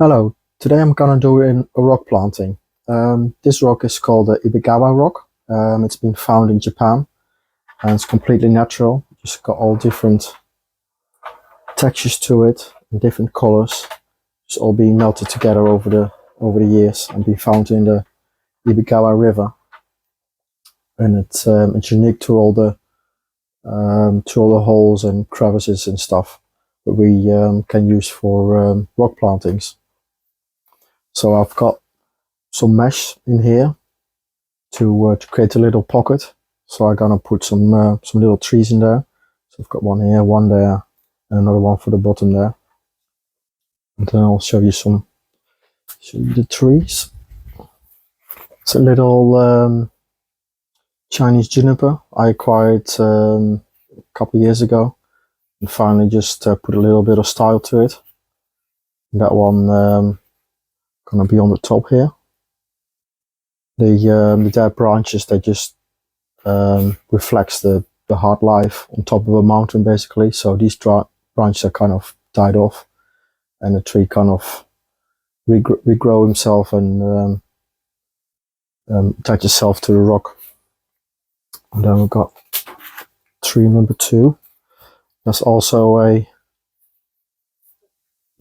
Hello, today I'm gonna do a rock planting. This rock is called the Ibigawa rock. It's been found in Japan and it's completely natural. Just got all different textures to it and different colors. It's all being melted together over the years and been found in the Ibigawa River. And it's unique to all the holes and crevices and stuff that we can use for rock plantings. So I've got some mesh in here to create a little pocket. So I'm gonna put some little trees in there. So I've got one here, one there, and another one for the bottom there. And then I'll show you the trees. It's a little Chinese juniper I acquired a couple of years ago, and finally just put a little bit of style to it. And that one gonna be on the top here. The dead branches, they just reflects the hard life on top of a mountain basically. So these branches are kind of died off and the tree kind of regrow himself and attach itself to the rock. And then we've got tree number 2. That's also a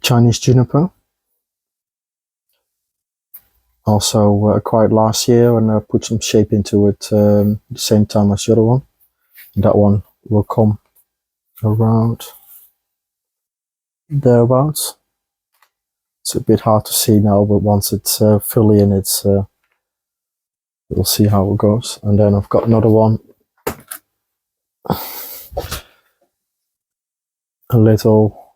Chinese juniper. Also acquired last year and put some shape into it at the same time as the other one. And that one will come around thereabouts. It's a bit hard to see now, but once it's fully in, we'll see how it goes. And then I've got another one, a little,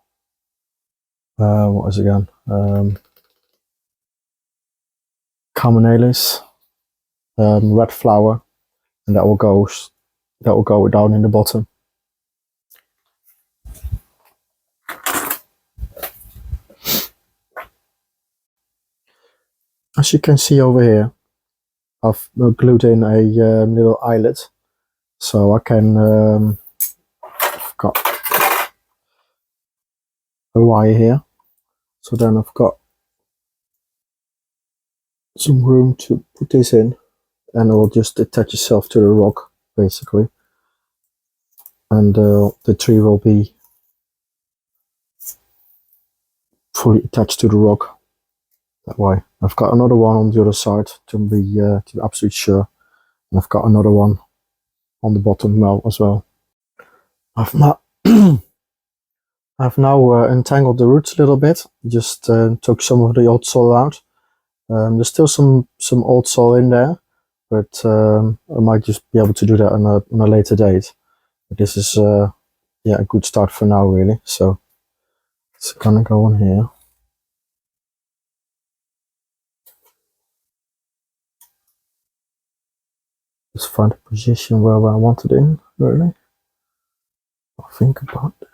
what is it again? Chaenomeles, red flower, and that will go down in the bottom. As you can see over here, I've glued in a little eyelet, so I can. I've got a wire here, so then I've got some room to put this in, and it will just attach itself to the rock basically, and the tree will be fully attached to the rock that way. I've got another one on the other side to be absolutely sure, and I've got another one on the bottom as well. I've now untangled the roots a little bit. Just took some of the old soil out. There's still some old soil in there, but I might just be able to do that on a later date. But this is a good start for now, really. So it's gonna go on here. Just find a position where I want it in, really. I'll think about it.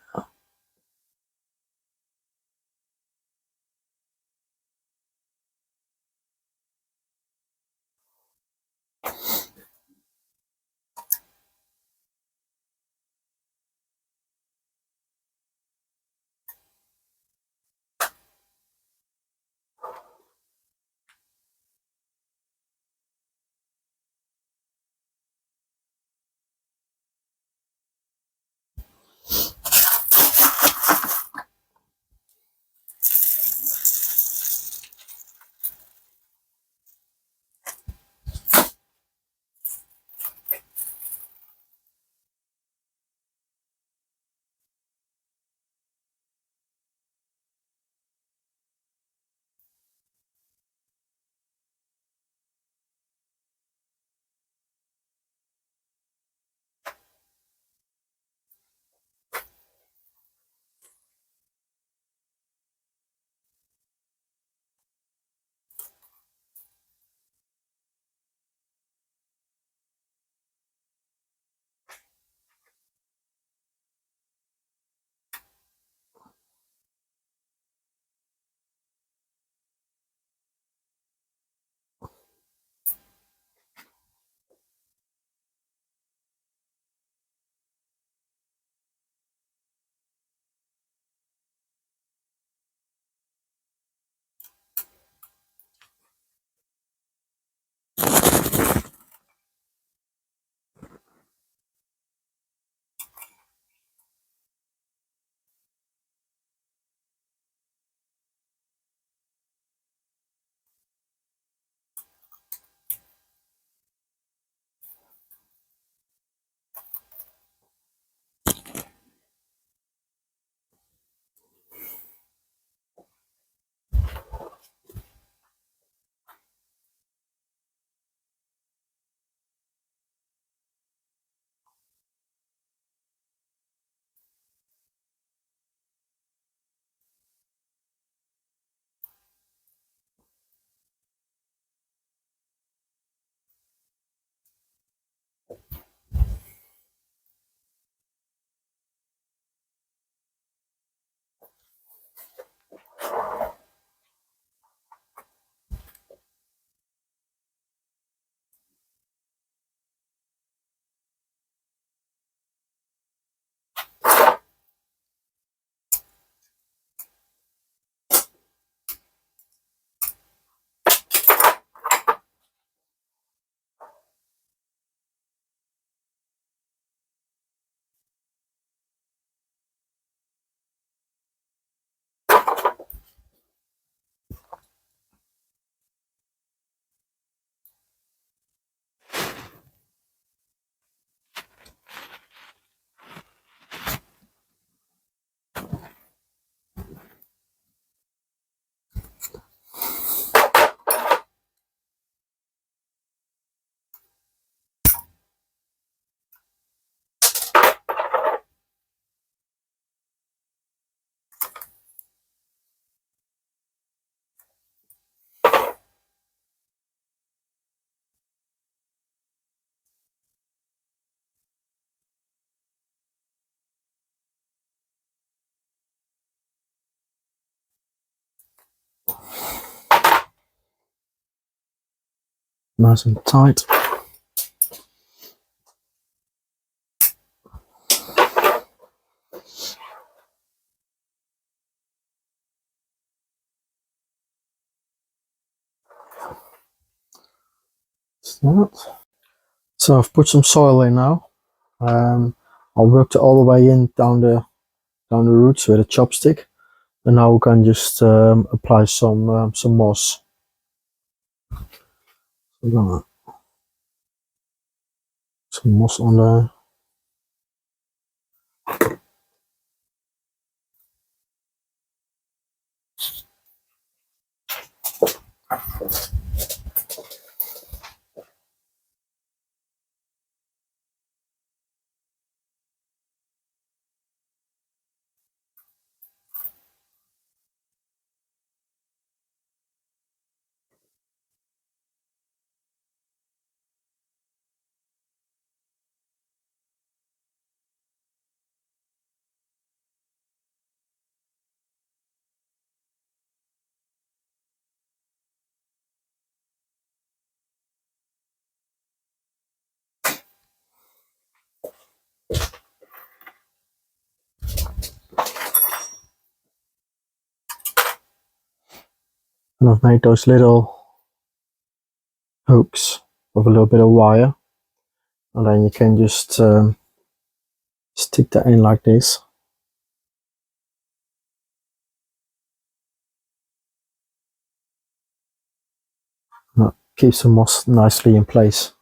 nice and tight. So I've put some soil in now. I worked it all the way in down the roots with a chopstick, and now we can just apply some moss. So some moss on there. And I've made those little hooks with a little bit of wire, and then you can just stick that in like this. And that keeps the moss nicely in place.